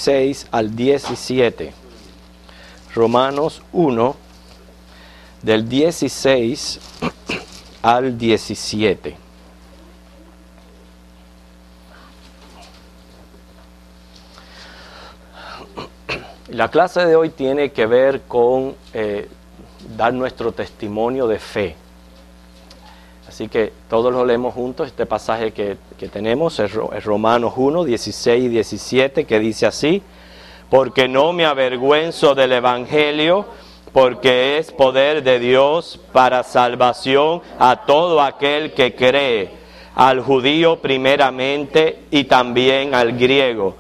16 al 17. Romanos 1, del 16 al 17. La clase de hoy tiene que ver con dar nuestro testimonio de fe. Así que todos lo leemos juntos. Este pasaje que tenemos es Romanos 1, 16 y 17, que dice así: porque no me avergüenzo del Evangelio, porque es poder de Dios para salvación a todo aquel que cree, al judío primeramente y también al griego.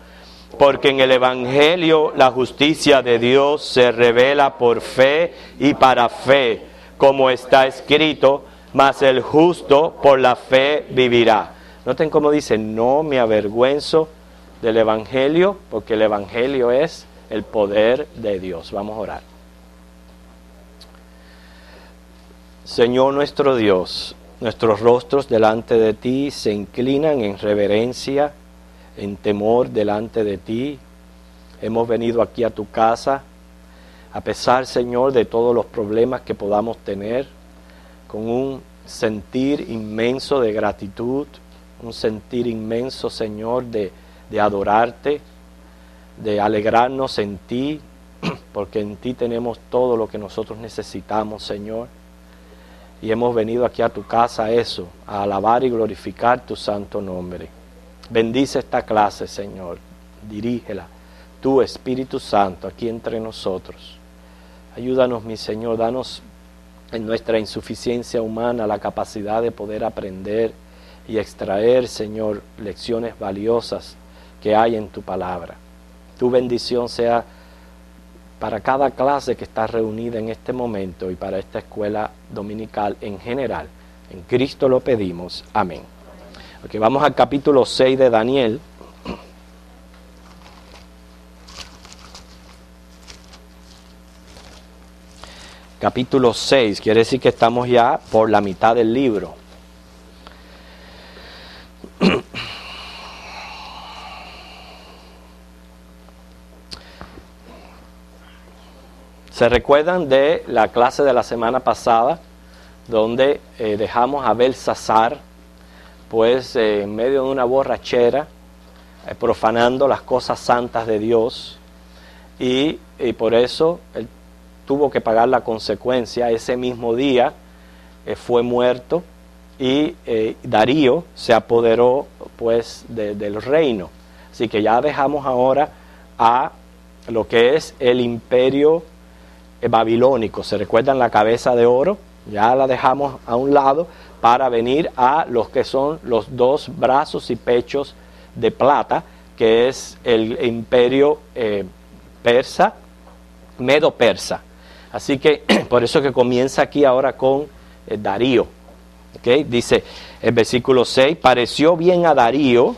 Porque en el Evangelio la justicia de Dios se revela por fe y para fe, como está escrito: mas el justo por la fe vivirá. Noten cómo dice: no me avergüenzo del Evangelio, porque el Evangelio es el poder de Dios. Vamos a orar. Señor nuestro Dios, nuestros rostros delante de ti se inclinan en reverencia, en temor delante de ti. Hemos venido aquí a tu casa, a pesar, Señor, de todos los problemas que podamos tener, con un sentir inmenso de gratitud, un sentir inmenso, Señor, de adorarte, de alegrarnos en ti, porque en ti tenemos todo lo que nosotros necesitamos, Señor. Y hemos venido aquí a tu casa a alabar y glorificar tu santo nombre. Bendice esta clase, Señor. Dirígela, tu Espíritu Santo, aquí entre nosotros. Ayúdanos, mi Señor, danos en nuestra insuficiencia humana la capacidad de poder aprender y extraer, Señor, lecciones valiosas que hay en tu palabra. Tu bendición sea para cada clase que está reunida en este momento y para esta escuela dominical en general. En Cristo lo pedimos. Amén. Ok, vamos al capítulo 6 de Daniel. Capítulo 6, quiere decir que estamos ya por la mitad del libro. ¿Se recuerdan de la clase de la semana pasada, donde dejamos a Belsasar, pues en medio de una borrachera, profanando las cosas santas de Dios, y por eso él tuvo que pagar la consecuencia? Ese mismo día fue muerto, y Darío se apoderó pues del reino. Así que ya dejamos ahora a lo que es el imperio babilónico. ¿Se recuerdan la cabeza de oro? Ya la dejamos a un lado para venir a los que son los dos brazos y pechos de plata, que es el imperio persa, medo-persa. Así que por eso que comienza aquí ahora con Darío. ¿Okay? Dice el versículo 6, pareció bien a Darío,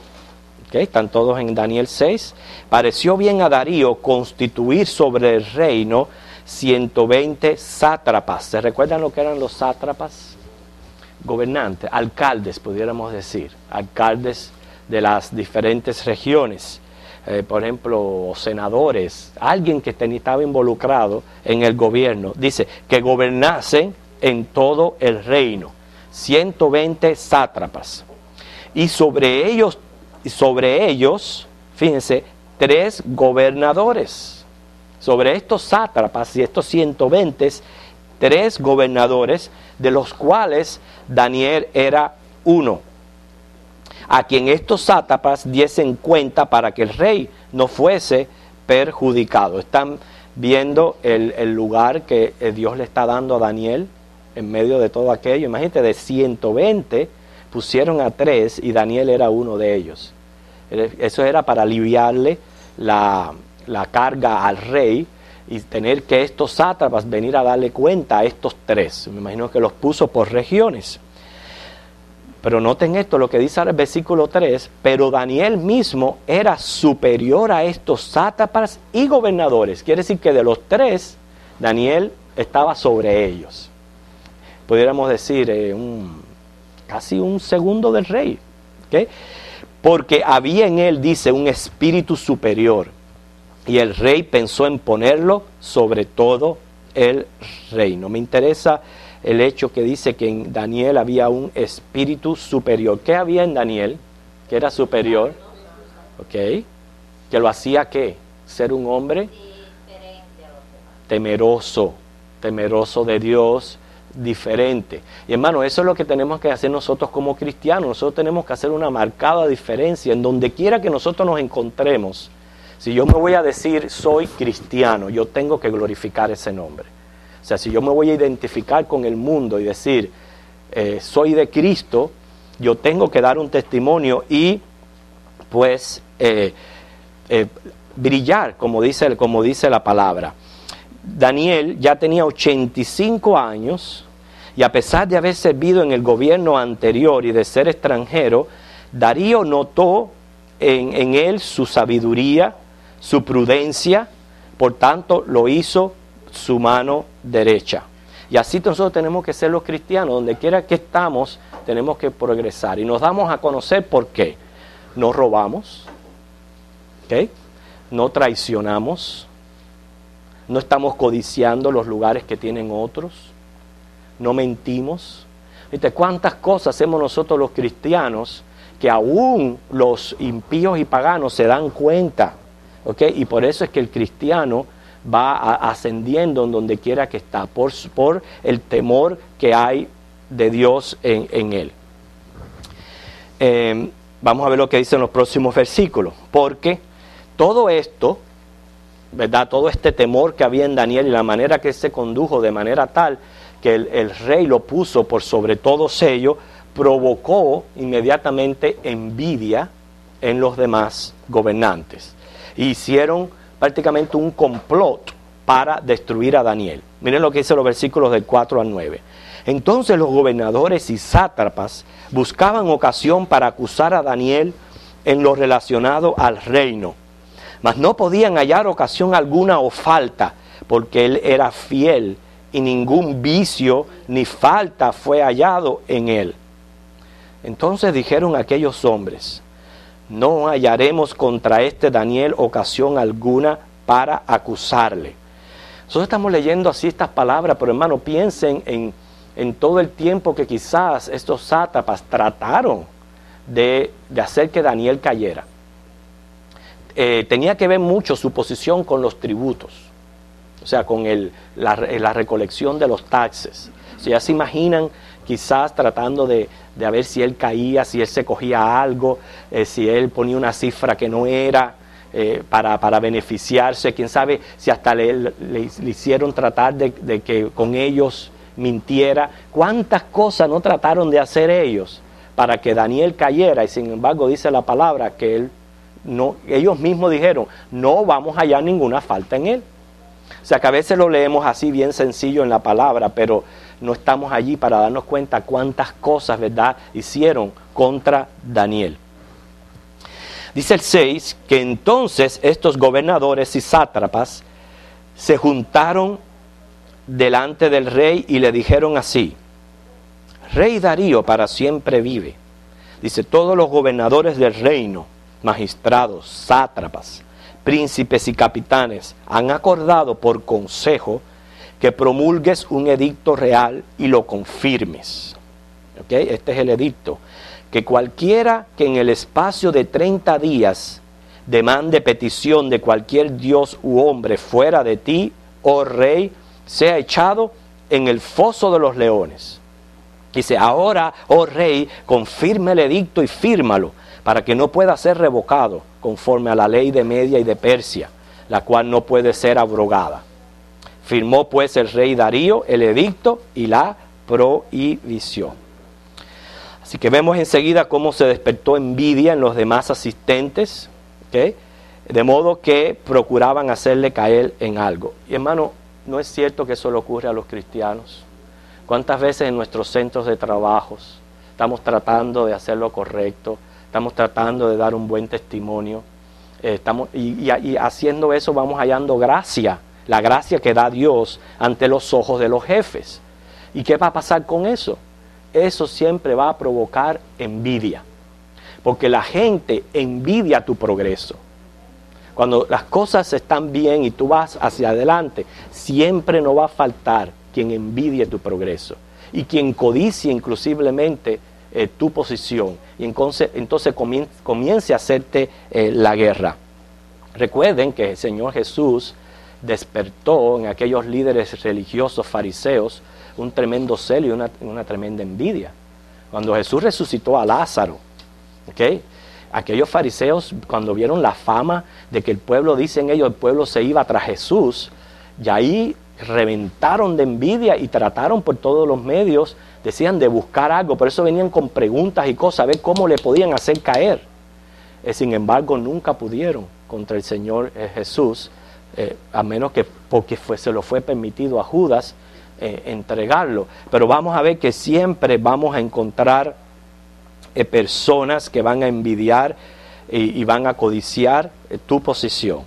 ¿okay? Están todos en Daniel 6, pareció bien a Darío constituir sobre el reino 120 sátrapas. ¿Se recuerdan lo que eran los sátrapas? Gobernantes, alcaldes, pudiéramos decir, alcaldes de las diferentes regiones. Por ejemplo, senadores, alguien que estaba involucrado en el gobierno. Dice que gobernasen en todo el reino, 120 sátrapas. Y sobre ellos, fíjense, 3 gobernadores. Sobre estos sátrapas y estos 120, 3 gobernadores, de los cuales Daniel era uno, a quien estos sátrapas diesen cuenta para que el rey no fuese perjudicado. Están viendo el lugar que Dios le está dando a Daniel en medio de todo aquello. Imagínate, de 120 pusieron a 3 y Daniel era uno de ellos. Eso era para aliviarle la carga al rey y tener que estos sátrapas venir a darle cuenta a estos 3. Me imagino que los puso por regiones. Pero noten esto, lo que dice ahora el versículo 3, pero Daniel mismo era superior a estos sátrapas y gobernadores. Quiere decir que de los 3, Daniel estaba sobre ellos. Pudiéramos decir casi un segundo del rey. ¿Okay? Porque había en él, dice, un espíritu superior. y el rey pensó en ponerlo sobre todo el reino. Me interesa el hecho que dice que en Daniel había un espíritu superior. ¿Qué había en Daniel? Que era superior. ¿Ok? Que lo hacía, ¿qué? Ser un hombre temeroso de Dios, diferente. Y hermano, eso es lo que tenemos que hacer nosotros como cristianos. Nosotros tenemos que hacer una marcada diferencia en donde quiera que nosotros nos encontremos. Si yo me voy a decir soy cristiano, yo tengo que glorificar ese nombre. O sea, si yo me voy a identificar con el mundo y decir soy de Cristo, yo tengo que dar un testimonio y pues brillar, como dice la palabra. Daniel ya tenía 85 años y a pesar de haber servido en el gobierno anterior y de ser extranjero, Darío notó en él su sabiduría, su prudencia, por tanto lo hizo su mano derecha. Y así nosotros tenemos que ser los cristianos, donde quiera que estamos, tenemos que progresar. Y nos damos a conocer por qué. No robamos, ¿okay? No traicionamos, no estamos codiciando los lugares que tienen otros, no mentimos. ¿Viste cuántas cosas hacemos nosotros los cristianos que aún los impíos y paganos se dan cuenta? ¿Okay? Y por eso es que el cristiano va ascendiendo en donde quiera que está, por el temor que hay de Dios en él. Vamos a ver lo que dicen los próximos versículos, porque todo esto, ¿verdad? Todo este temor que había en Daniel y la manera que se condujo de manera tal que el rey lo puso por sobre todo sello, provocó inmediatamente envidia en los demás gobernantes. Hicieron prácticamente un complot para destruir a Daniel. Miren lo que dice los versículos del 4 al 9. Entonces los gobernadores y sátrapas buscaban ocasión para acusar a Daniel en lo relacionado al reino, mas no podían hallar ocasión alguna o falta, porque él era fiel y ningún vicio ni falta fue hallado en él. Entonces dijeron aquellos hombres: no hallaremos contra este Daniel ocasión alguna para acusarle. Nosotros estamos leyendo así estas palabras, pero hermano, piensen en todo el tiempo que quizás estos sátrapas trataron de hacer que Daniel cayera. Tenía que ver mucho su posición con los tributos, o sea, con la recolección de los taxes. O sea, ya se imaginan quizás tratando de ver si él caía, si él se cogía algo, si él ponía una cifra que no era para beneficiarse. Quién sabe si hasta le hicieron tratar de que con ellos mintiera. ¿Cuántas cosas no trataron de hacer ellos para que Daniel cayera? Y sin embargo dice la palabra que ellos mismos dijeron, no vamos a hallar ninguna falta en él. O sea que a veces lo leemos así bien sencillo en la palabra, pero no estamos allí para darnos cuenta cuántas cosas, ¿verdad?, hicieron contra Daniel. Dice el 6, que entonces estos gobernadores y sátrapas se juntaron delante del rey y le dijeron así: Rey Darío para siempre vive. Dice, todos los gobernadores del reino, magistrados, sátrapas, príncipes y capitanes han acordado por consejo que promulgues un edicto real y lo confirmes. ¿Okay? Este es el edicto. Que cualquiera que en el espacio de 30 días demande petición de cualquier dios u hombre fuera de ti, oh rey, sea echado en el foso de los leones. Dice, ahora, oh rey, confirma el edicto y fírmalo, para que no pueda ser revocado conforme a la ley de Media y de Persia, la cual no puede ser abrogada. Firmó pues el rey Darío el edicto y la prohibición. Así que vemos enseguida cómo se despertó envidia en los demás asistentes, ¿okay? De modo que procuraban hacerle caer en algo. Y hermano, ¿no es cierto que eso le ocurre a los cristianos? ¿Cuántas veces en nuestros centros de trabajos estamos tratando de hacer lo correcto, estamos tratando de dar un buen testimonio, y haciendo eso vamos hallando gracia, la gracia que da Dios ante los ojos de los jefes? ¿Y qué va a pasar con eso? Eso siempre va a provocar envidia, porque la gente envidia tu progreso. Cuando las cosas están bien y tú vas hacia adelante, siempre no va a faltar quien envidie tu progreso y quien codicie inclusivamente tu posición y entonces comience a hacerte la guerra. Recuerden que el Señor Jesús despertó en aquellos líderes religiosos fariseos un tremendo celo y una tremenda envidia. Cuando Jesús resucitó a Lázaro, ¿okay? Aquellos fariseos, cuando vieron la fama de que el pueblo, dicen ellos, el pueblo se iba tras Jesús, y ahí reventaron de envidia y trataron por todos los medios, decían, de buscar algo. Por eso venían con preguntas y cosas, a ver cómo le podían hacer caer. Sin embargo, nunca pudieron contra el Señor Jesús, a menos que porque se lo fue permitido a Judas entregarlo. Pero vamos a ver que siempre vamos a encontrar personas que van a envidiar y van a codiciar tu posición.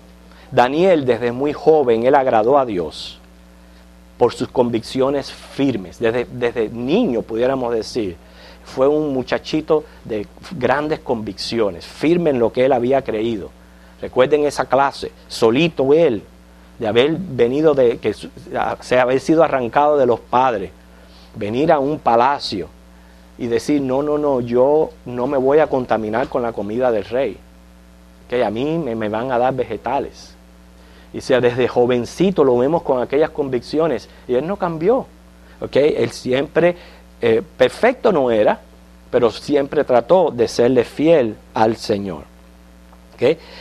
Daniel, desde muy joven, él agradó a Dios por sus convicciones firmes. Desde niño, pudiéramos decir, fue un muchachito de grandes convicciones, firme en lo que él había creído. Recuerden esa clase, solito él, de haber venido haber sido arrancado de los padres, venir a un palacio y decir, no, yo no me voy a contaminar con la comida del rey, que a mí me van a dar vegetales. Y sea, desde jovencito lo vemos con aquellas convicciones y él no cambió. Él siempre, perfecto no era, pero siempre trató de serle fiel al Señor.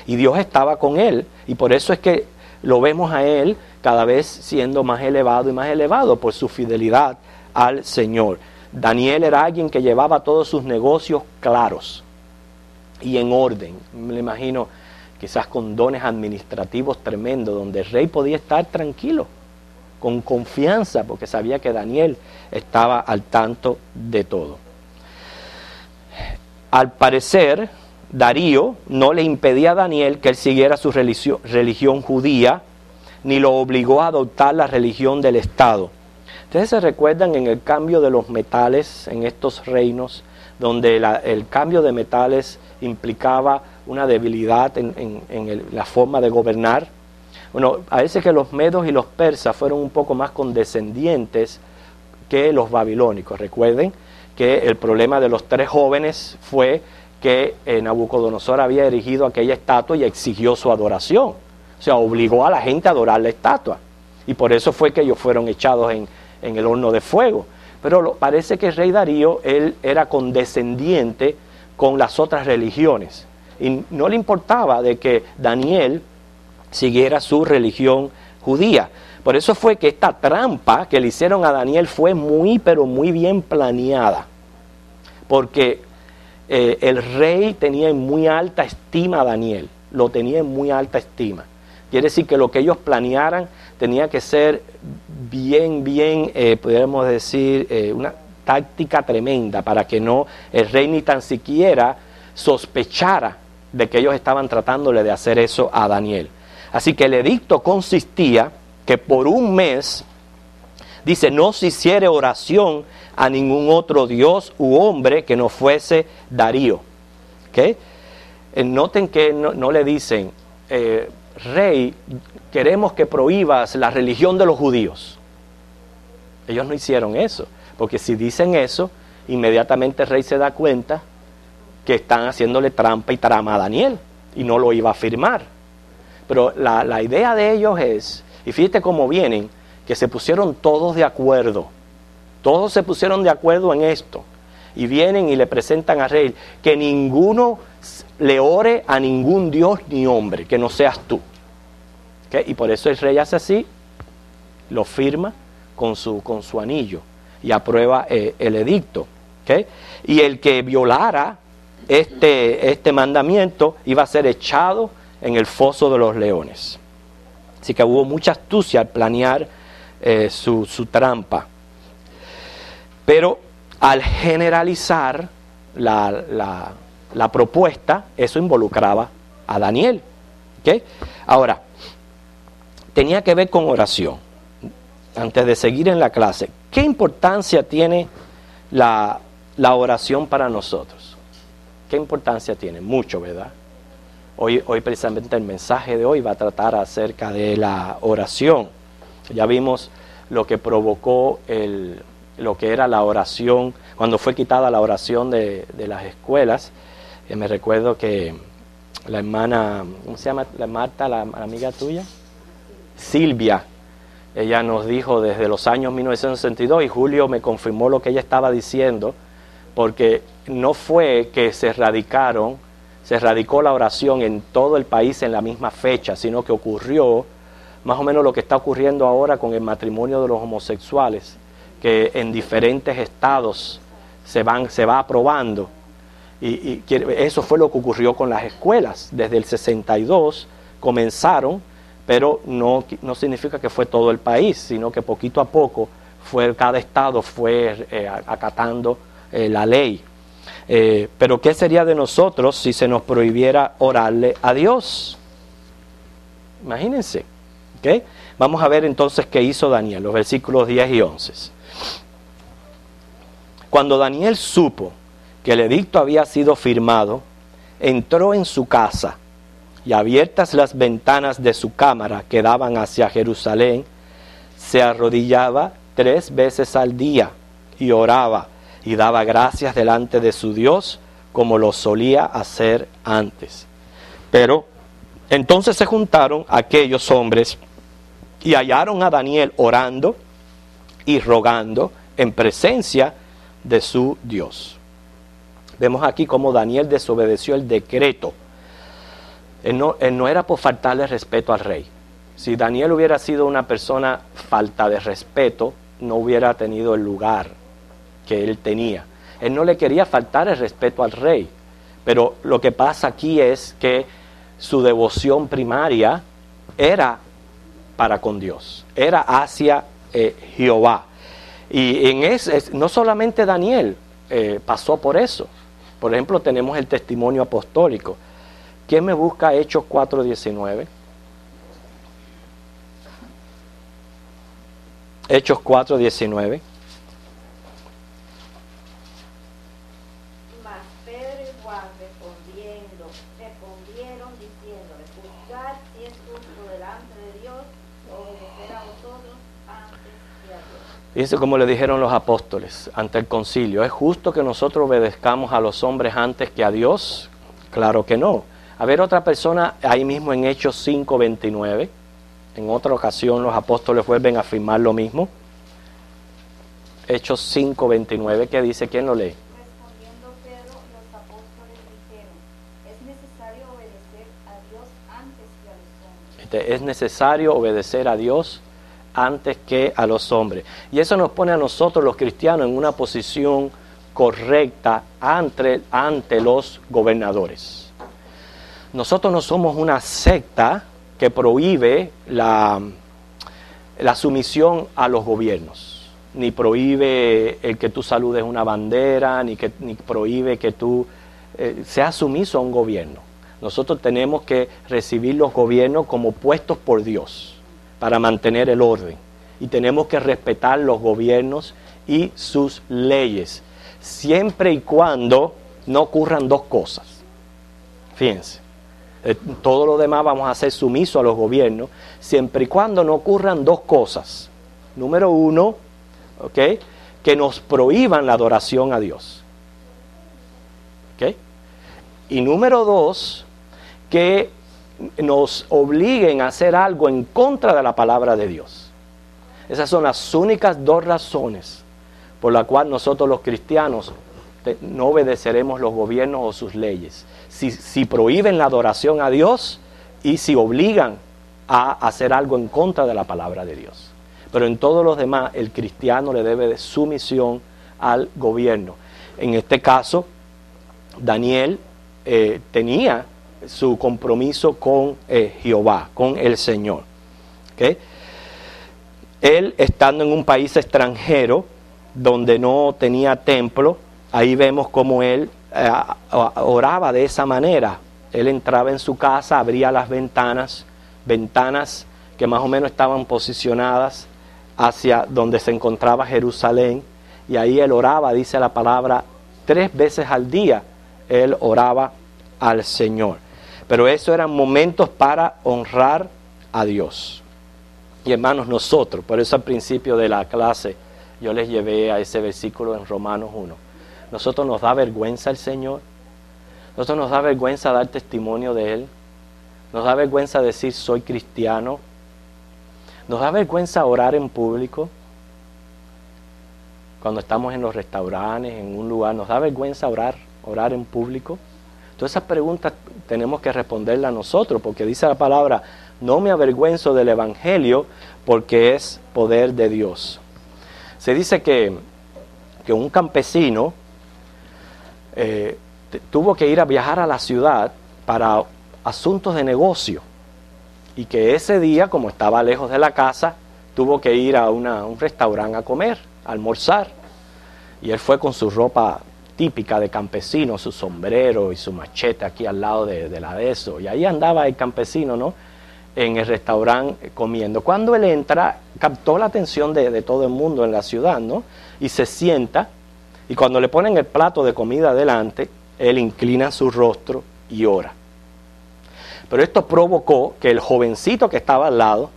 Y Dios estaba con él, y por eso es que lo vemos a él cada vez siendo más elevado y más elevado por su fidelidad al Señor. Daniel era alguien que llevaba todos sus negocios claros y en orden. Me imagino quizás con dones administrativos tremendos, donde el rey podía estar tranquilo, con confianza, porque sabía que Daniel estaba al tanto de todo. Al parecer, Darío no le impedía a Daniel que él siguiera su religión judía, ni lo obligó a adoptar la religión del Estado. Ustedes se recuerdan en el cambio de los metales en estos reinos, donde el cambio de metales implicaba una debilidad en la forma de gobernar. Bueno, parece que los medos y los persas fueron un poco más condescendientes que los babilónicos. Recuerden que el problema de los 3 jóvenes fue que Nabucodonosor había erigido aquella estatua y exigió su adoración. O sea, obligó a la gente a adorar la estatua. Y por eso fue que ellos fueron echados en el horno de fuego. Pero parece que el rey Darío, él era condescendiente con las otras religiones. Y no le importaba de que Daniel siguiera su religión judía. Por eso fue que esta trampa que le hicieron a Daniel fue muy, pero muy bien planeada. Porque el rey tenía en muy alta estima a Daniel. Lo tenía en muy alta estima. Quiere decir que lo que ellos planearan tenía que ser bien, podríamos decir, una táctica tremenda para que el rey ni tan siquiera sospechara de que ellos estaban tratándole de hacer eso a Daniel. Así que el edicto consistía que por un mes, dice, no se hiciere oración a ningún otro dios u hombre que no fuese Darío. Noten que no le dicen, rey, queremos que prohíbas la religión de los judíos. Ellos no hicieron eso, porque si dicen eso, inmediatamente el rey se da cuenta que están haciéndole trampa y trama a Daniel, y no lo iba a firmar. Pero la idea de ellos es, y fíjate cómo vienen, que se pusieron todos de acuerdo. Todos se pusieron de acuerdo en esto. Y vienen y le presentan al rey que ninguno le ore a ningún dios ni hombre, que no seas tú. Y por eso el rey hace así, lo firma con su anillo y aprueba el edicto. Y el que violara este mandamiento iba a ser echado en el foso de los leones. Así que hubo mucha astucia al planear su trampa. Pero al generalizar la propuesta, eso involucraba a Daniel. Ahora, tenía que ver con oración. Antes de seguir en la clase, ¿qué importancia tiene la oración para nosotros? ¿Qué importancia tiene? Mucho, ¿verdad? Hoy precisamente el mensaje de hoy va a tratar acerca de la oración. Ya vimos lo que provocó lo que era la oración, cuando fue quitada la oración de las escuelas. Me recuerdo que la hermana, ¿cómo se llama? La Marta, la amiga tuya, Silvia, ella nos dijo desde los años 1962, y Julio me confirmó lo que ella estaba diciendo, porque no fue que se radicó la oración en todo el país en la misma fecha, sino que ocurrió más o menos lo que está ocurriendo ahora con el matrimonio de los homosexuales, que en diferentes estados se va aprobando, y eso fue lo que ocurrió con las escuelas. Desde el 62 comenzaron, pero no significa que fue todo el país, sino que poquito a poco cada estado fue acatando la ley. Pero ¿qué sería de nosotros si se nos prohibiera orarle a Dios? Imagínense. ¿Okay? Vamos a ver entonces qué hizo Daniel, los versículos 10 y 11. Cuando Daniel supo que el edicto había sido firmado, entró en su casa, y abiertas las ventanas de su cámara que daban hacia Jerusalén, se arrodillaba 3 veces al día y oraba y daba gracias delante de su Dios como lo solía hacer antes. Pero entonces se juntaron aquellos hombres y hallaron a Daniel orando y rogando en presencia de su Dios. Vemos aquí cómo Daniel desobedeció el decreto. Él no era por faltarle respeto al rey. Si Daniel hubiera sido una persona falta de respeto, no hubiera tenido el lugar que él tenía. Él no le quería faltar el respeto al rey. Pero lo que pasa aquí es que su devoción primaria era para con Dios, era hacia Jehová. Y no solamente Daniel pasó por eso. Por ejemplo, tenemos el testimonio apostólico. ¿Quién me busca Hechos 4:19? Hechos 4:19. Mas Pedro y Juan respondieron diciéndole: juzgad si es justo delante de Dios obedecer a vosotros antes que a Dios. Fíjense cómo le dijeron los apóstoles ante el concilio: ¿es justo que nosotros obedezcamos a los hombres antes que a Dios? Claro que no. A ver, otra persona ahí mismo en Hechos 5:29. En otra ocasión los apóstoles vuelven a afirmar lo mismo. Hechos 5:29, ¿qué dice? ¿Quién lo lee? Respondiendo Pedro, los apóstoles dijeron: es necesario obedecer a Dios antes que a los hombres. Es necesario obedecer a Dios antes que a los hombres. Y eso nos pone a nosotros los cristianos en una posición correcta ante los gobernadores. Nosotros no somos una secta que prohíbe la sumisión a los gobiernos, ni prohíbe el que tú saludes una bandera, ni prohíbe que tú seas sumiso a un gobierno. Nosotros tenemos que recibir los gobiernos como puestos por Dios para mantener el orden, y tenemos que respetar los gobiernos y sus leyes, siempre y cuando no ocurran dos cosas. Fíjense. Todo lo demás vamos a ser sumisos a los gobiernos, siempre y cuando no ocurran dos cosas. Número uno, ¿okay?, que nos prohíban la adoración a Dios. ¿Okay? Y número dos, que nos obliguen a hacer algo en contra de la palabra de Dios. Esas son las únicas dos razones por las cuales nosotros los cristianos no obedeceremos los gobiernos o sus leyes. Si prohíben la adoración a Dios y si obligan a hacer algo en contra de la palabra de Dios. Pero en todos los demás, el cristiano le debe de sumisión al gobierno. En este caso, Daniel tenía su compromiso con Jehová, con el Señor. ¿Okay? Él, estando en un país extranjero donde no tenía templo, ahí vemos cómo él oraba de esa manera. Él entraba en su casa, abría las ventanas que más o menos estaban posicionadas hacia donde se encontraba Jerusalén, y ahí él oraba, dice la palabra, 3 veces al día él oraba al Señor. Pero eso eran momentos para honrar a Dios. Y hermanos, nosotros, por eso al principio de la clase yo les llevé a ese versículo en Romanos 1. Nosotros nos da vergüenza el Señor. Nosotros nos da vergüenza dar testimonio de Él. Nos da vergüenza decir soy cristiano. Nos da vergüenza orar en público. Cuando estamos en los restaurantes, en un lugar, nos da vergüenza orar en público. Todas esas preguntas tenemos que responderlas nosotros, porque dice la palabra, no me avergüenzo del Evangelio, porque es poder de Dios. Se dice que un campesino tuvo que ir a viajar a la ciudad para asuntos de negocio, y que ese día, como estaba lejos de la casa, tuvo que ir a un restaurante a comer, a almorzar, y él fue con su ropa típica de campesino, su sombrero y su machete aquí al lado de la de eso, y ahí andaba el campesino, ¿no?, en el restaurante comiendo. Cuando él entra, captó la atención de todo el mundo en la ciudad, ¿no?, y se sienta, y cuando le ponen el plato de comida delante, él inclina su rostro y ora. Pero esto provocó que el jovencito que estaba al lado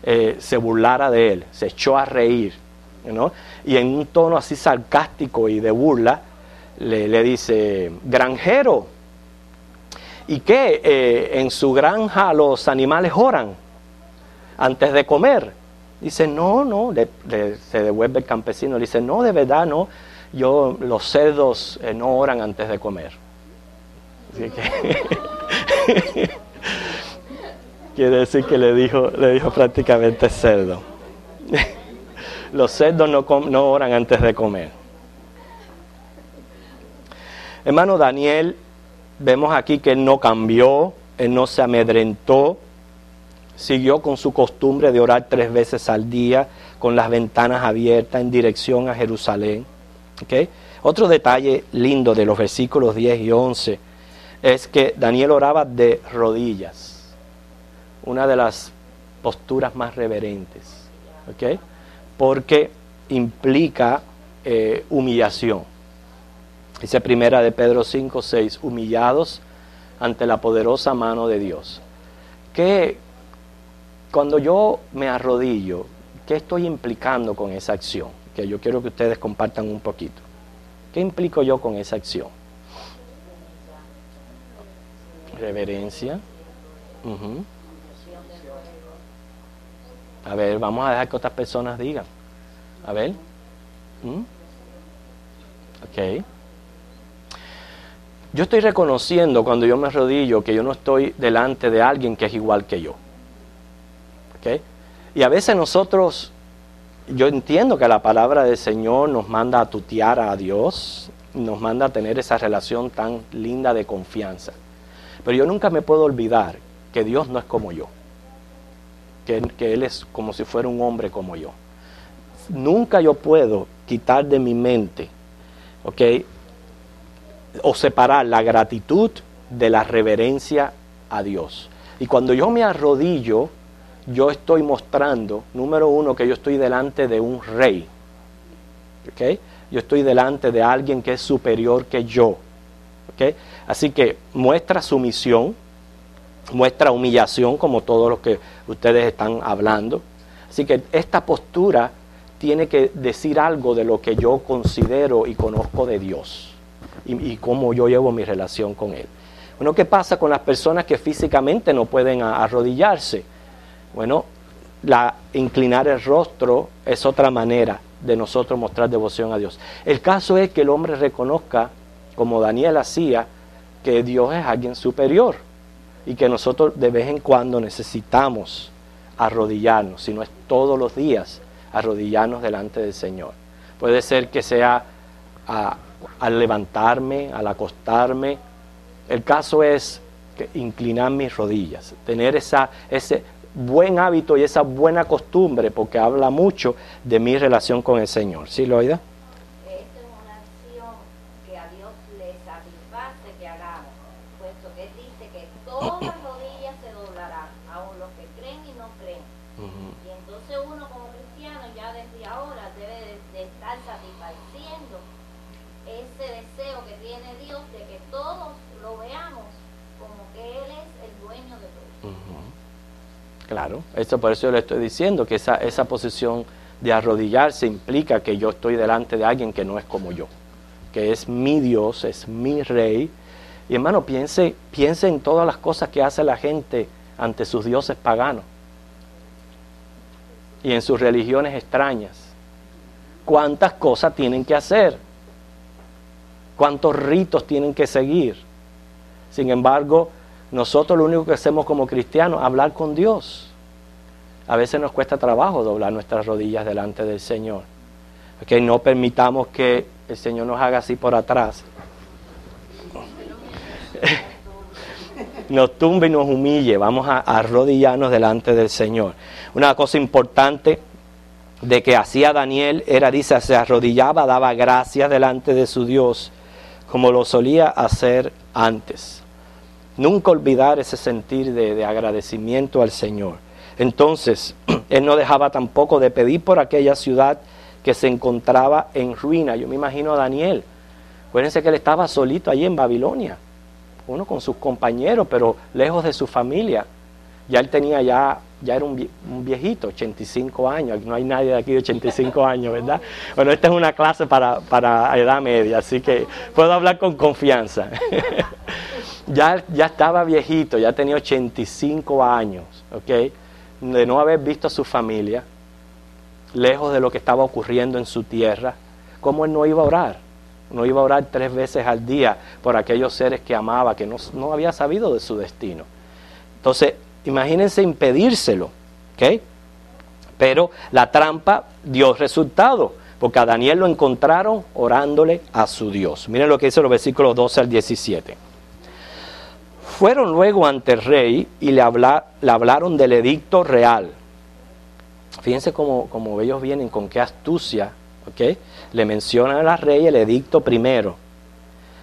se burlara de él, se echó a reír, ¿no?, y en un tono así sarcástico y de burla, le dice, granjero, ¿y qué? ¿En su granja los animales oran antes de comer? Dice, no, se devuelve el campesino, le dice, no, de verdad no, los cerdos no oran antes de comer. Así que quiere decir que le dijo prácticamente cerdo. Los cerdos no oran antes de comer. Hermano Daniel, vemos aquí que él no cambió, él no se amedrentó, siguió con su costumbre de orar 3 veces al día, con las ventanas abiertas en dirección a Jerusalén. ¿Okay? Otro detalle lindo de los versículos 10 y 11 es que Daniel oraba de rodillas, una de las posturas más reverentes, ¿okay?, porque implica humillación. Dice primera de Pedro 5:6, humillados ante la poderosa mano de Dios. Que cuando yo me arrodillo, ¿qué estoy implicando con esa acción? Que yo quiero que ustedes compartan un poquito. ¿Qué implico yo con esa acción? Reverencia. A ver, vamos a dejar que otras personas digan. A ver. Ok. Yo estoy reconociendo cuando yo me arrodillo que yo no estoy delante de alguien que es igual que yo. ¿Ok? Y a veces nosotros, yo entiendo que la palabra del Señor nos manda a tutear a Dios, nos manda a tener esa relación tan linda de confianza. Pero yo nunca me puedo olvidar que Dios no es como yo. Que Él es como si fuera un hombre como yo. Nunca yo puedo quitar de mi mente, ¿ok?, o separar la gratitud de la reverencia a Dios. Y cuando yo me arrodillo, yo estoy mostrando, número uno, que yo estoy delante de un rey. ¿Ok? Yo estoy delante de alguien que es superior que yo. ¿Ok? Así que muestra sumisión, muestra humillación, como todo lo que ustedes están hablando. Así que esta postura tiene que decir algo de lo que yo considero y conozco de Dios. Y cómo yo llevo mi relación con Él. Bueno, ¿qué pasa con las personas que físicamente no pueden arrodillarse? Bueno, inclinar el rostro es otra manera de nosotros mostrar devoción a Dios. El caso es que el hombre reconozca, como Daniel hacía, que Dios es alguien superior y que nosotros de vez en cuando necesitamos arrodillarnos, si no es todos los días, arrodillarnos delante del Señor. Puede ser que sea al levantarme, al acostarme. El caso es que inclinar mis rodillas, tener ese buen hábito y esa buena costumbre, porque habla mucho de mi relación con el Señor. ¿Sí, Loida? Esta es una acción que a Dios le satisface que hagamos, puesto que Él dice que todas las rodillas se doblarán, aun los que creen y no creen. Y entonces uno como cristiano ya desde ahora debe de estar satisfaciendo ese deseo que tiene Dios de que todos lo veamos como que Él es el dueño de todo. Claro, por eso yo le estoy diciendo que esa posición de arrodillarse implica que yo estoy delante de alguien que no es como yo, que es mi Dios, es mi Rey. Y hermano, piense en todas las cosas que hace la gente ante sus dioses paganos y en sus religiones extrañas. ¿Cuántas cosas tienen que hacer? ¿Cuántos ritos tienen que seguir? Sin embargo, nosotros lo único que hacemos como cristianos es hablar con Dios. A veces nos cuesta trabajo doblar nuestras rodillas delante del Señor. Okay, no permitamos que el Señor nos haga así por atrás. Nos tumbe y nos humille. Vamos a arrodillarnos delante del Señor. Una cosa importante de que hacía Daniel era, dice, se arrodillaba, daba gracias delante de su Dios, como lo solía hacer antes. Nunca olvidar ese sentir de agradecimiento al Señor. Entonces, él no dejaba tampoco de pedir por aquella ciudad que se encontraba en ruina. Yo me imagino a Daniel. Acuérdense que él estaba solito allí en Babilonia, uno con sus compañeros, pero lejos de su familia. Ya él tenía ya era un viejito, 85 años. No hay nadie de aquí de 85 años, ¿verdad? Bueno, esta es una clase para edad media, así que puedo hablar con confianza. Ya estaba viejito, ya tenía 85 años, ¿ok? De no haber visto a su familia, lejos de lo que estaba ocurriendo en su tierra. ¿Cómo él no iba a orar? No iba a orar 3 veces al día por aquellos seres que amaba, que no había sabido de su destino. Entonces, imagínense impedírselo, ¿ok? Pero la trampa dio resultado, porque a Daniel lo encontraron orándole a su Dios. Miren lo que dice los versículos 12 al 17. Fueron luego ante el rey y le hablaron del edicto real. Fíjense cómo ellos vienen, con qué astucia, ¿ok? Le mencionan al rey el edicto primero.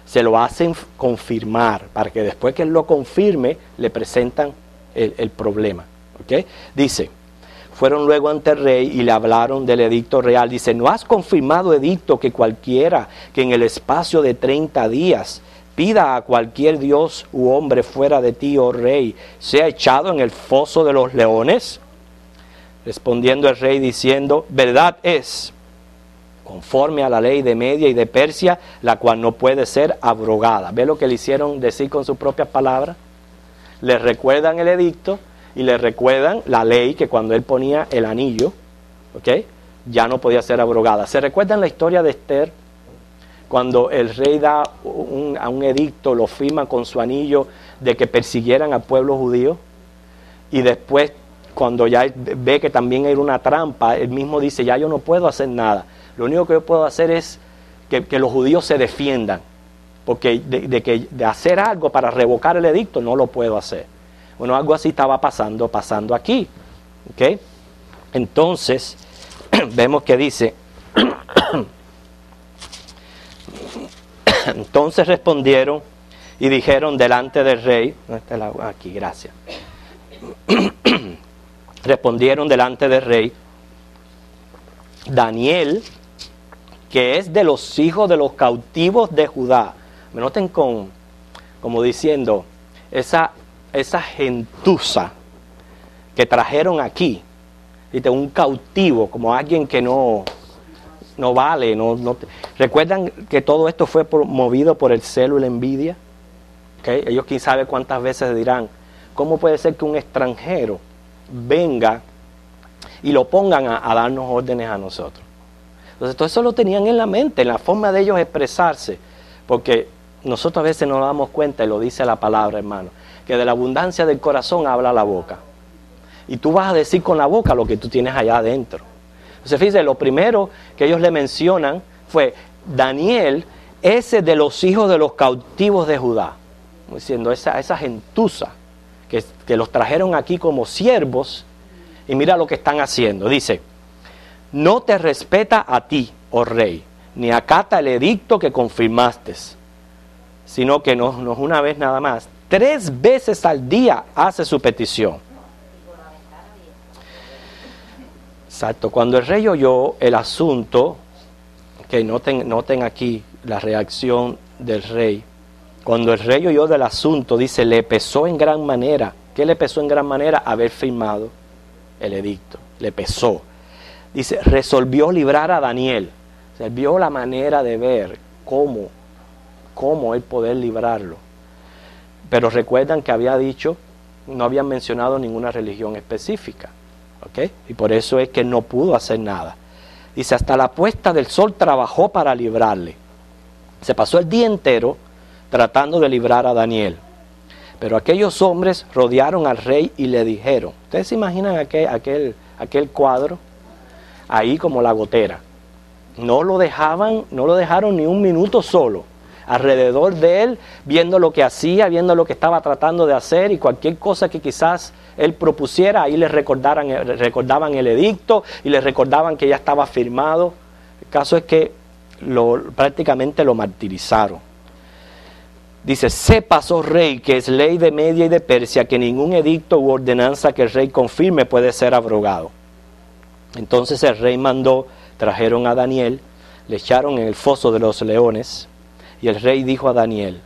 Se lo hacen confirmar, para que después que él lo confirme, le presentan el problema, ¿ok? Dice, fueron luego ante el rey y le hablaron del edicto real. Dice, ¿no has confirmado edicto que cualquiera que en el espacio de 30 días pida a cualquier dios u hombre fuera de ti, oh rey, sea echado en el foso de los leones? Respondiendo el rey diciendo, verdad es, conforme a la ley de Media y de Persia, la cual no puede ser abrogada. ¿Ve lo que le hicieron decir con sus propias palabras? Le recuerdan el edicto y le recuerdan la ley, que cuando él ponía el anillo, ¿ok?, ya no podía ser abrogada. ¿Se recuerdan la historia de Esther? Cuando el rey da a un edicto, lo firma con su anillo de que persiguieran al pueblo judío, y después, cuando ya ve que también era una trampa, él mismo dice, ya yo no puedo hacer nada. Lo único que yo puedo hacer es que los judíos se defiendan, porque de hacer algo para revocar el edicto no lo puedo hacer. Bueno, algo así estaba pasando aquí, ¿ok? Entonces, vemos que dice, entonces respondieron y dijeron delante del rey, ¿dónde está el agua? Aquí, gracias. Respondieron delante del rey, Daniel, que es de los hijos de los cautivos de Judá. Me noten como diciendo, esa gentuza que trajeron aquí, ¿viste? Un cautivo, como alguien que no vale. ¿Recuerdan que todo esto fue movido por el celo y la envidia? ¿Okay? Ellos quién sabe cuántas veces dirán, ¿cómo puede ser que un extranjero venga y lo pongan a darnos órdenes a nosotros? Entonces todo eso lo tenían en la mente, en la forma de ellos expresarse, porque nosotros a veces no nos damos cuenta, y lo dice la palabra, hermano, que de la abundancia del corazón habla la boca, y tú vas a decir con la boca lo que tú tienes allá adentro. Entonces fíjense, lo primero que ellos le mencionan fue, Daniel, ese de los hijos de los cautivos de Judá, diciendo esa gentuza que los trajeron aquí como siervos, y mira lo que están haciendo. Dice, no te respeta a ti, oh rey, ni acata el edicto que confirmaste, sino que no es una vez nada más, 3 veces al día hace su petición. Exacto, cuando el rey oyó el asunto, que noten aquí la reacción del rey, Cuando el rey oyó del asunto, dice, le pesó en gran manera. ¿Qué le pesó en gran manera? Haber firmado el edicto. Le pesó. Dice, resolvió librar a Daniel. O sea, vio la manera de ver cómo él poder librarlo. Pero recuerdan que había dicho, no habían mencionado ninguna religión específica. ¿Ok? Y por eso es que no pudo hacer nada. Dice, hasta la puesta del sol trabajó para librarle. Se pasó el día entero tratando de librar a Daniel. Pero aquellos hombres rodearon al rey y le dijeron, ¿ustedes se imaginan aquel cuadro? Ahí como la gotera. No lo dejaron ni un minuto solo. Alrededor de él, viendo lo que hacía, viendo lo que estaba tratando de hacer y cualquier cosa que quizás él propusiera, ahí les recordaban el edicto y les recordaban que ya estaba firmado. El caso es que prácticamente lo martirizaron. Dice, sepas, oh rey, que es ley de Media y de Persia, que ningún edicto u ordenanza que el rey confirme puede ser abrogado. Entonces el rey mandó, trajeron a Daniel, le echaron en el foso de los leones, y el rey dijo a Daniel,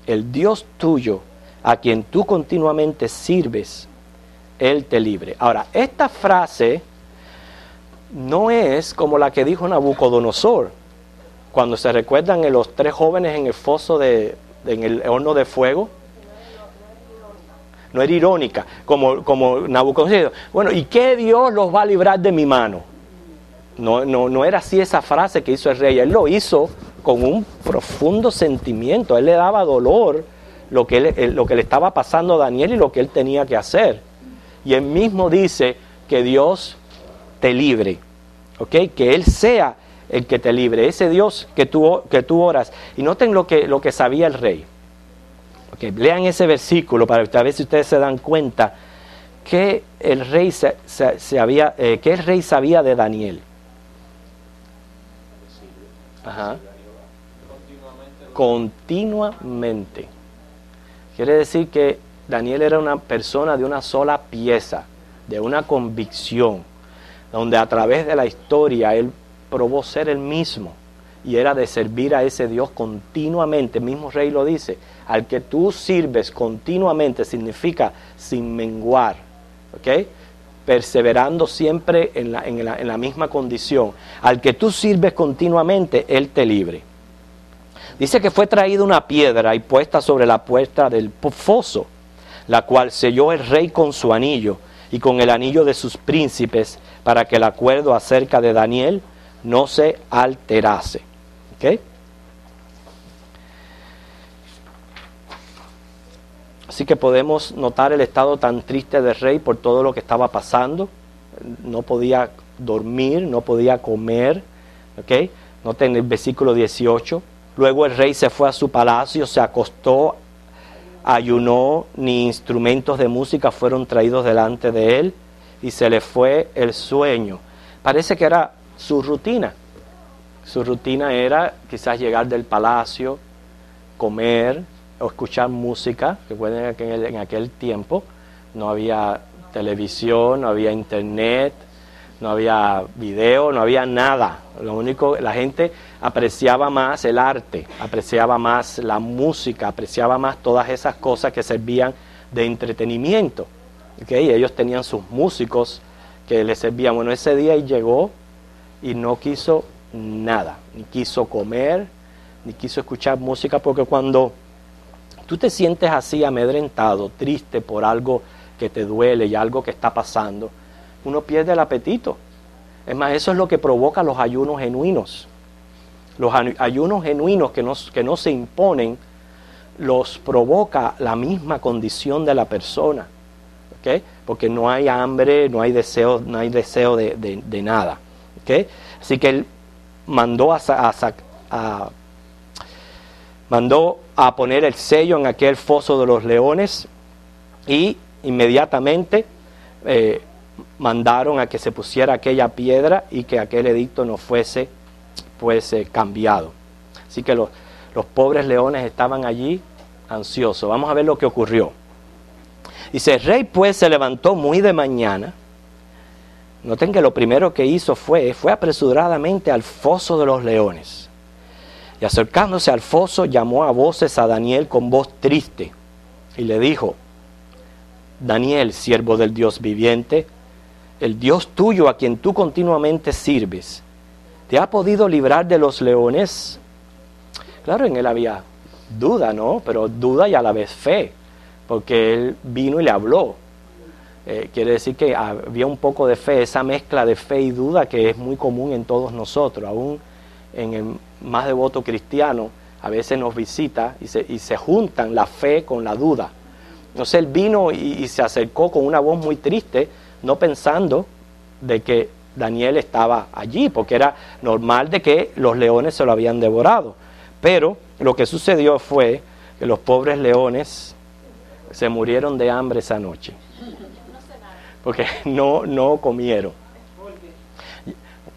el Dios tuyo, a quien tú continuamente sirves, Él te libre. Ahora, esta frase no es como la que dijo Nabucodonosor, cuando se recuerdan en los 3 jóvenes en el foso en el horno de fuego. No era irónica, como Nabucodonosor. Bueno, ¿y qué Dios los va a librar de mi mano? No era así esa frase que hizo el rey. Él lo hizo con un profundo sentimiento. Él le daba dolor lo que le estaba pasando a Daniel y lo que él tenía que hacer. Y él mismo dice que Dios te libre, ¿ok? Que Él sea el que te libre, ese Dios que tú oras. Y noten lo que sabía el rey. Okay, lean ese versículo para ver si ustedes se dan cuenta que el rey que el rey sabía de Daniel. Ajá. Continuamente. Quiere decir que Daniel era una persona de una sola pieza, de una convicción, donde a través de la historia él probó ser el mismo y era de servir a ese Dios continuamente. El mismo rey lo dice, al que tú sirves continuamente significa sin menguar, ¿ok? Perseverando siempre en la misma condición. Al que tú sirves continuamente, Él te libre. Dice que fue traída una piedra y puesta sobre la puerta del foso, la cual selló el rey con su anillo y con el anillo de sus príncipes, para que el acuerdo acerca de Daniel no se alterase. ¿Ok? Así que podemos notar el estado tan triste del rey por todo lo que estaba pasando. No podía dormir, no podía comer. ¿Ok? Noten el versículo 18. Luego el rey se fue a su palacio, se acostó, ayunó, ni instrumentos de música fueron traídos delante de él, y se le fue el sueño. Parece que era su rutina. Su rutina era quizás llegar del palacio, comer o escuchar música. Recuerden que en aquel tiempo no había televisión, no había internet, no había video, no había nada. Lo único, la gente apreciaba más el arte, apreciaba más la música, apreciaba más todas esas cosas que servían de entretenimiento. ¿Okay? Ellos tenían sus músicos que les servían. Bueno, ese día él llegó y no quiso nada, ni quiso comer, ni quiso escuchar música, porque cuando tú te sientes así amedrentado, triste por algo que te duele y algo que está pasando, uno pierde el apetito. Es más, eso es lo que provoca los ayunos genuinos. Los ayunos genuinos que no se imponen, los provoca la misma condición de la persona. ¿Okay? Porque no hay hambre, no hay deseo de nada. ¿Okay? Así que él mandó a poner el sello en aquel foso de los leones, y inmediatamente mandaron a que se pusiera aquella piedra y que aquel edicto no fuese cambiado. Así que los pobres leones estaban allí ansiosos. Vamos a ver lo que ocurrió. Dice, el rey pues se levantó muy de mañana. Noten que lo primero que hizo fue apresuradamente al foso de los leones. Y acercándose al foso, llamó a voces a Daniel con voz triste y le dijo: Daniel, siervo del Dios viviente, el Dios tuyo a quien tú continuamente sirves, ¿te ha podido librar de los leones? Claro, en él había duda, ¿no? Pero duda y a la vez fe, porque él vino y le habló. Quiere decir que había un poco de fe, esa mezcla de fe y duda que es muy común en todos nosotros, aún en el más devoto cristiano, a veces nos visita y se juntan la fe con la duda. Entonces él vino y se acercó con una voz muy triste, no pensando de que Daniel estaba allí, porque era normal de que los leones se lo habían devorado. Pero lo que sucedió fue que los pobres leones se murieron de hambre esa noche, porque no comieron,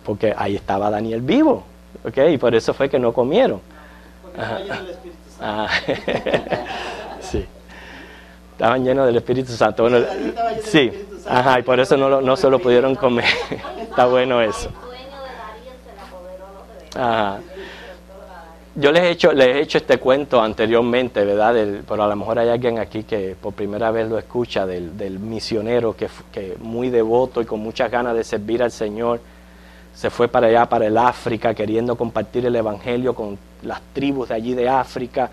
porque ahí estaba Daniel vivo, ¿okay? Y por eso fue que no comieron. Sí, estaban llenos del Espíritu Santo. Bueno, sí, y por eso no se lo pudieron comer. Está bueno eso. Ajá. Yo les he hecho este cuento anteriormente, ¿verdad? Pero a lo mejor hay alguien aquí que por primera vez lo escucha, del misionero que muy devoto y con muchas ganas de servir al Señor, se fue para allá, para el África, queriendo compartir el Evangelio con las tribus de allí de África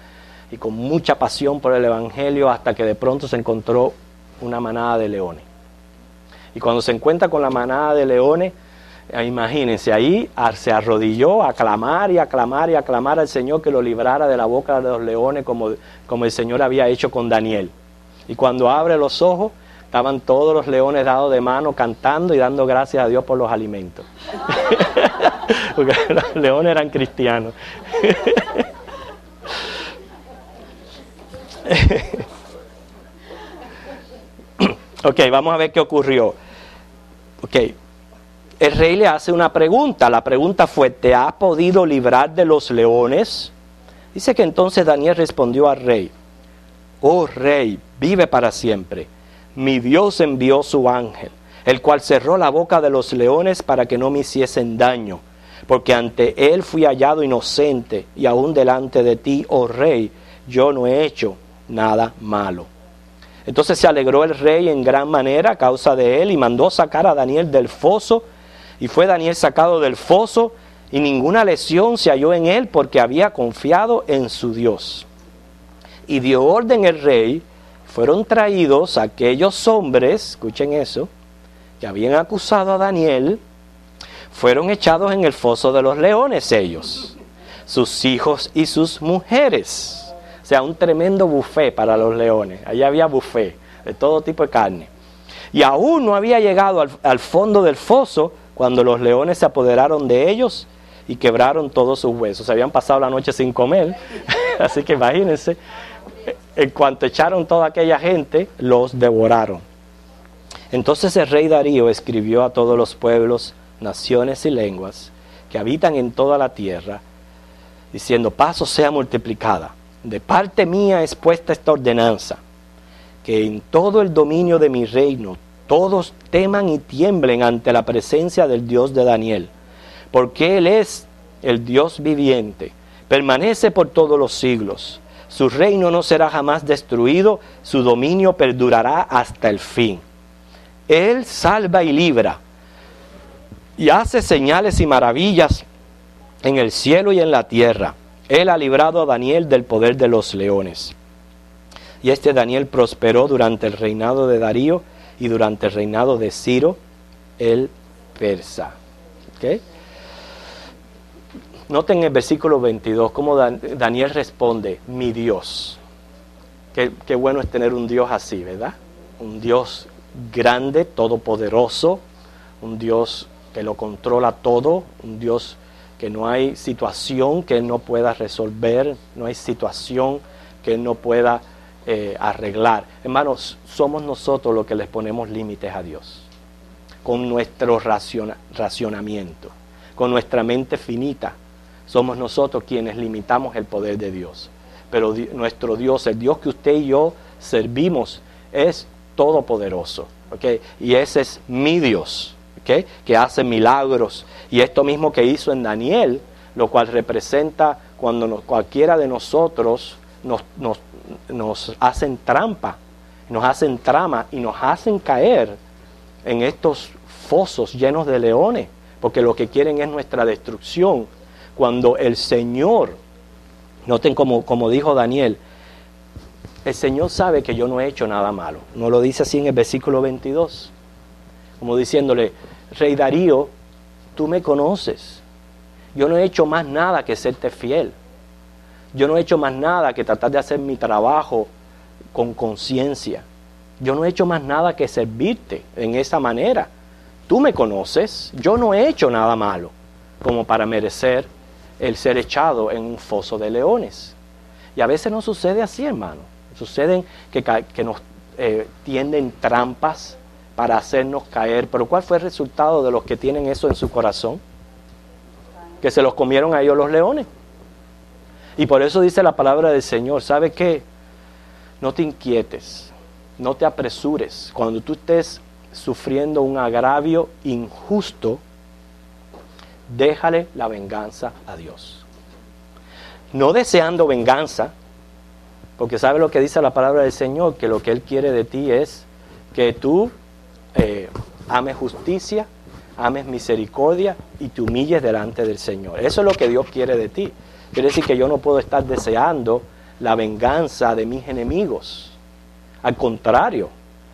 y con mucha pasión por el Evangelio, hasta que de pronto se encontró una manada de leones. Y cuando se encuentra con la manada de leones, imagínense, ahí se arrodilló a clamar y a clamar y a clamar al Señor que lo librara de la boca de los leones, como el Señor había hecho con Daniel. Y cuando abre los ojos, estaban todos los leones dados de mano, cantando y dando gracias a Dios por los alimentos. Porque los leones eran cristianos. Ok, vamos a ver qué ocurrió. Ok. El rey le hace una pregunta. La pregunta fue: ¿te has podido librar de los leones? Dice que entonces Daniel respondió al rey: oh rey, vive para siempre. Mi Dios envió su ángel, el cual cerró la boca de los leones para que no me hiciesen daño, porque ante él fui hallado inocente, y aún delante de ti, oh rey, yo no he hecho nada malo. Entonces se alegró el rey en gran manera a causa de él, y mandó sacar a Daniel del foso. Y fue Daniel sacado del foso, y ninguna lesión se halló en él, porque había confiado en su Dios. Y dio orden el rey: fueron traídos aquellos hombres, escuchen eso, que habían acusado a Daniel, fueron echados en el foso de los leones ellos, sus hijos y sus mujeres. O sea, un tremendo buffet para los leones. Allí había buffet de todo tipo de carne. Y aún no había llegado al fondo del foso cuando los leones se apoderaron de ellos y quebraron todos sus huesos. Se habían pasado la noche sin comer, así que imagínense, en cuanto echaron toda aquella gente, los devoraron. Entonces el rey Darío escribió a todos los pueblos, naciones y lenguas que habitan en toda la tierra, diciendo: paz os sea multiplicada. De parte mía es puesta esta ordenanza, que en todo el dominio de mi reino todos teman y tiemblen ante la presencia del Dios de Daniel, porque Él es el Dios viviente, permanece por todos los siglos. Su reino no será jamás destruido, su dominio perdurará hasta el fin. Él salva y libra, y hace señales y maravillas en el cielo y en la tierra. Él ha librado a Daniel del poder de los leones. Y este Daniel prosperó durante el reinado de Darío y durante el reinado de Ciro el persa. ¿Okay? Noten el versículo 22 cómo Daniel responde: mi Dios. Qué bueno es tener un Dios así, ¿verdad? Un Dios grande, todopoderoso, un Dios que lo controla todo, un Dios que no hay situación que Él no pueda resolver, no hay situación que Él no pueda arreglar. Hermanos, somos nosotros los que les ponemos límites a Dios, con nuestro racionamiento, con nuestra mente finita. Somos nosotros quienes limitamos el poder de Dios. Pero nuestro Dios, el Dios que usted y yo servimos, es todopoderoso, ¿okay? Y ese es mi Dios, ¿okay? Que hace milagros. Y esto mismo que hizo en Daniel, lo cual representa cuando cualquiera de nosotros nos hacen trampa, nos hacen trama y nos hacen caer en estos fosos llenos de leones, porque lo que quieren es nuestra destrucción. Cuando el Señor, noten como dijo Daniel, el Señor sabe que yo no he hecho nada malo. No lo dice así en el versículo 22, como diciéndole, Rey Darío, tú me conoces. Yo no he hecho más nada que serte fiel. Yo no he hecho más nada que tratar de hacer mi trabajo con conciencia. Yo no he hecho más nada que servirte en esa manera. Tú me conoces. Yo no he hecho nada malo como para merecer el ser echado en un foso de leones. Y a veces no sucede así, hermano. Suceden que nos tienden trampas para hacernos caer. Pero ¿cuál fue el resultado de los que tienen eso en su corazón? Que se los comieron a ellos los leones. Y por eso dice la palabra del Señor, ¿sabe qué? No te inquietes, no te apresures. Cuando tú estés sufriendo un agravio injusto, déjale la venganza a Dios. No deseando venganza, porque ¿sabe lo que dice la palabra del Señor? Que lo que Él quiere de ti es que tú ames justicia, ames misericordia y te humilles delante del Señor. Eso es lo que Dios quiere de ti. Quiere decir que yo no puedo estar deseando la venganza de mis enemigos. Al contrario,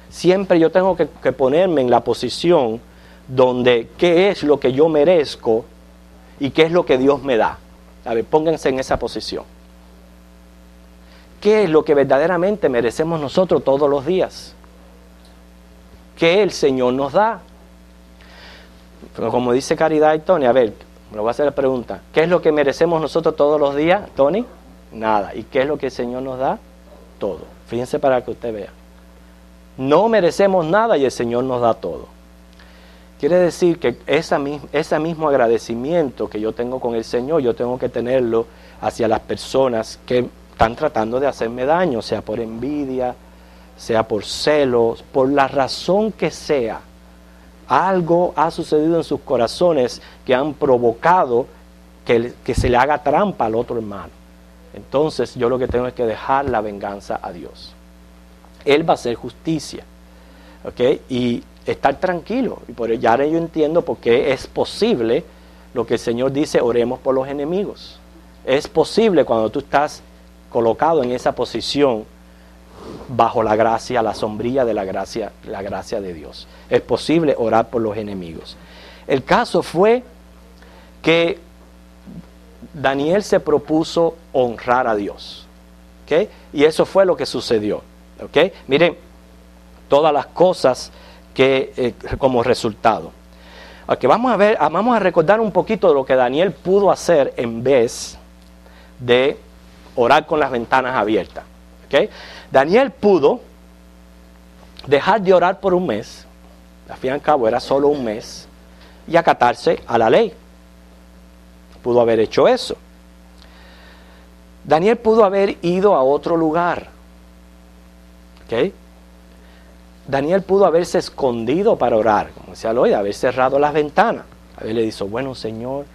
siempre yo tengo que ponerme en la posición donde qué es lo que yo merezco y qué es lo que Dios me da. A ver, pónganse en esa posición. ¿Qué es lo que verdaderamente merecemos nosotros todos los días? ¿Qué el Señor nos da? Pero como dice Caridad y Tony, a ver, me voy a hacer la pregunta. ¿Qué es lo que merecemos nosotros todos los días, Tony? Nada. ¿Y qué es lo que el Señor nos da? Todo. Fíjense para que usted vea. No merecemos nada y el Señor nos da todo. Quiere decir que ese mismo agradecimiento que yo tengo con el Señor, yo tengo que tenerlo hacia las personas que están tratando de hacerme daño, sea por envidia, sea por celos, por la razón que sea. Algo ha sucedido en sus corazones que han provocado que se le haga trampa al otro hermano. Entonces yo lo que tengo es que dejar la venganza a Dios. Él va a hacer justicia, ¿ok? Y estar tranquilo. Y por ya yo entiendo por qué es posible lo que el Señor dice, oremos por los enemigos. Es posible cuando tú estás colocado en esa posición bajo la gracia, la sombrilla de la gracia de Dios. Es posible orar por los enemigos. El caso fue que Daniel se propuso honrar a Dios, ¿okay? Y eso fue lo que sucedió, ¿okay? Miren, todas las cosas que como resultado. Okay, vamos a recordar un poquito de lo que Daniel pudo hacer en vez de orar con las ventanas abiertas, ¿okay? Daniel pudo dejar de orar por un mes, al fin y al cabo era solo un mes, y acatarse a la ley. Pudo haber hecho eso. Daniel pudo haber ido a otro lugar, ¿ok? Daniel pudo haberse escondido para orar, como decía Lloyd, haber cerrado las ventanas, haberle dicho, bueno Señor,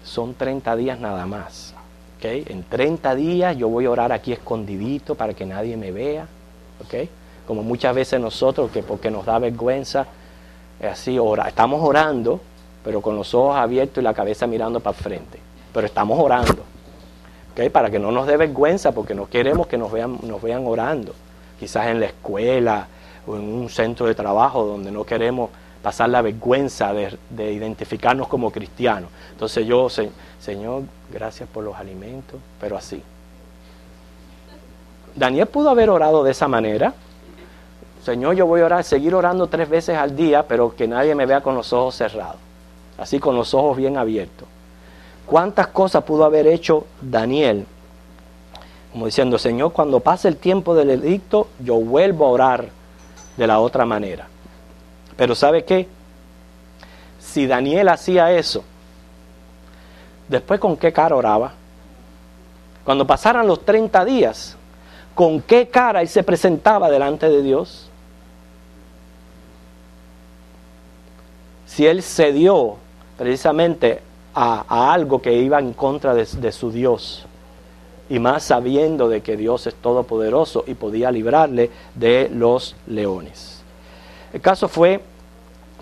son 30 días nada más. ¿Okay? En 30 días yo voy a orar aquí escondidito para que nadie me vea, ¿okay? Como muchas veces nosotros, que porque nos da vergüenza, así estamos orando, pero con los ojos abiertos y la cabeza mirando para el frente, pero estamos orando, ¿okay? Para que no nos dé vergüenza, porque no queremos que nos vean orando, quizás en la escuela o en un centro de trabajo donde no queremos pasar la vergüenza de identificarnos como cristianos. Entonces yo, Señor, gracias por los alimentos, pero así. Daniel pudo haber orado de esa manera. Señor, yo voy a orar, seguir orando 3 veces al día, pero que nadie me vea con los ojos cerrados, así con los ojos bien abiertos. ¿Cuántas cosas pudo haber hecho Daniel? Como diciendo, Señor, cuando pase el tiempo del edicto, yo vuelvo a orar de la otra manera. Pero ¿sabe qué? Si Daniel hacía eso, después ¿con qué cara oraba? Cuando pasaran los 30 días, ¿con qué cara él se presentaba delante de Dios? Si él cedió precisamente a algo que iba en contra de su Dios. Y más sabiendo de que Dios es todopoderoso y podía librarle de los leones. El caso fue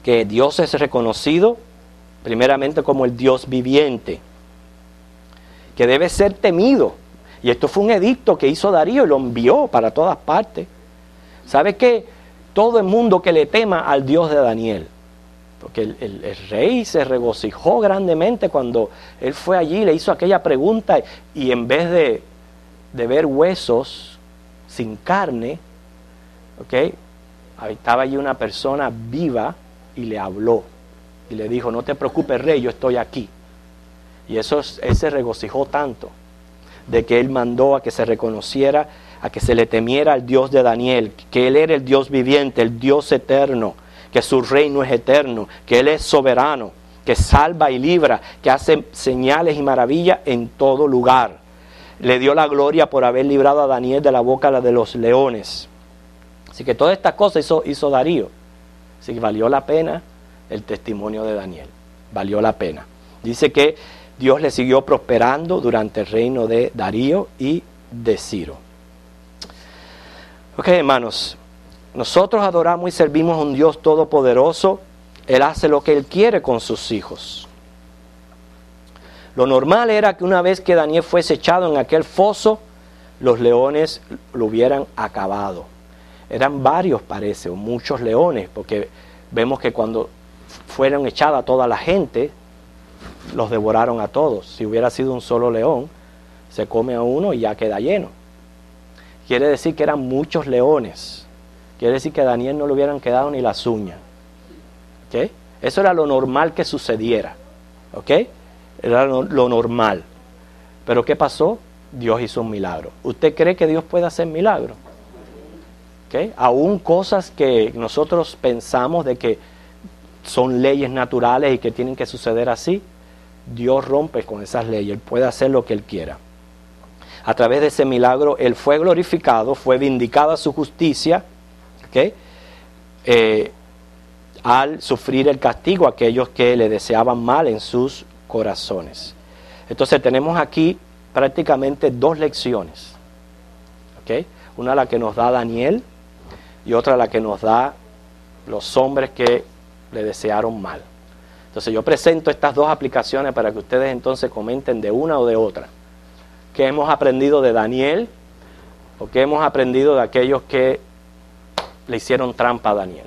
que Dios es reconocido primeramente como el Dios viviente, que debe ser temido. Y esto fue un edicto que hizo Darío y lo envió para todas partes. ¿Sabe qué? Todo el mundo que le tema al Dios de Daniel. Porque el rey se regocijó grandemente cuando él fue allí, le hizo aquella pregunta y en vez de ver huesos sin carne, ¿okay? Estaba allí una persona viva y le habló y le dijo: no te preocupes, rey, yo estoy aquí. Y él se regocijó tanto de que él mandó a que se reconociera, a que se le temiera al Dios de Daniel, que él era el Dios viviente, el Dios eterno, que su reino es eterno, que él es soberano, que salva y libra, que hace señales y maravillas en todo lugar. Le dio la gloria por haber librado a Daniel de la boca de los leones. Así que todas estas cosas hizo Darío. Así que valió la pena el testimonio de Daniel. Valió la pena. Dice que Dios le siguió prosperando durante el reino de Darío y de Ciro. Ok, hermanos. Nosotros adoramos y servimos a un Dios todopoderoso. Él hace lo que Él quiere con sus hijos. Lo normal era que una vez que Daniel fuese echado en aquel foso, los leones lo hubieran acabado. Eran varios, parece, o muchos leones, porque vemos que cuando fueron echada toda la gente, los devoraron a todos. Si hubiera sido un solo león, se come a uno y ya queda lleno. Quiere decir que eran muchos leones. Quiere decir que a Daniel no le hubieran quedado ni las uñas. ¿Okay? Eso era lo normal que sucediera. ¿Okay? Era lo normal. Pero ¿qué pasó? Dios hizo un milagro. ¿Usted cree que Dios puede hacer milagros? ¿Okay? Aún cosas que nosotros pensamos de que son leyes naturales y que tienen que suceder así, Dios rompe con esas leyes. Él puede hacer lo que Él quiera. A través de ese milagro, Él fue glorificado, fue vindicada su justicia, ¿okay? Al sufrir el castigo a aquellos que le deseaban mal en sus corazones. Entonces tenemos aquí prácticamente dos lecciones, ¿okay? Una la que nos da Daniel y otra la que nos da los hombres que le desearon mal. Entonces yo presento estas dos aplicaciones para que ustedes entonces comenten de una o de otra. ¿Qué hemos aprendido de Daniel? ¿O qué hemos aprendido de aquellos que le hicieron trampa a Daniel?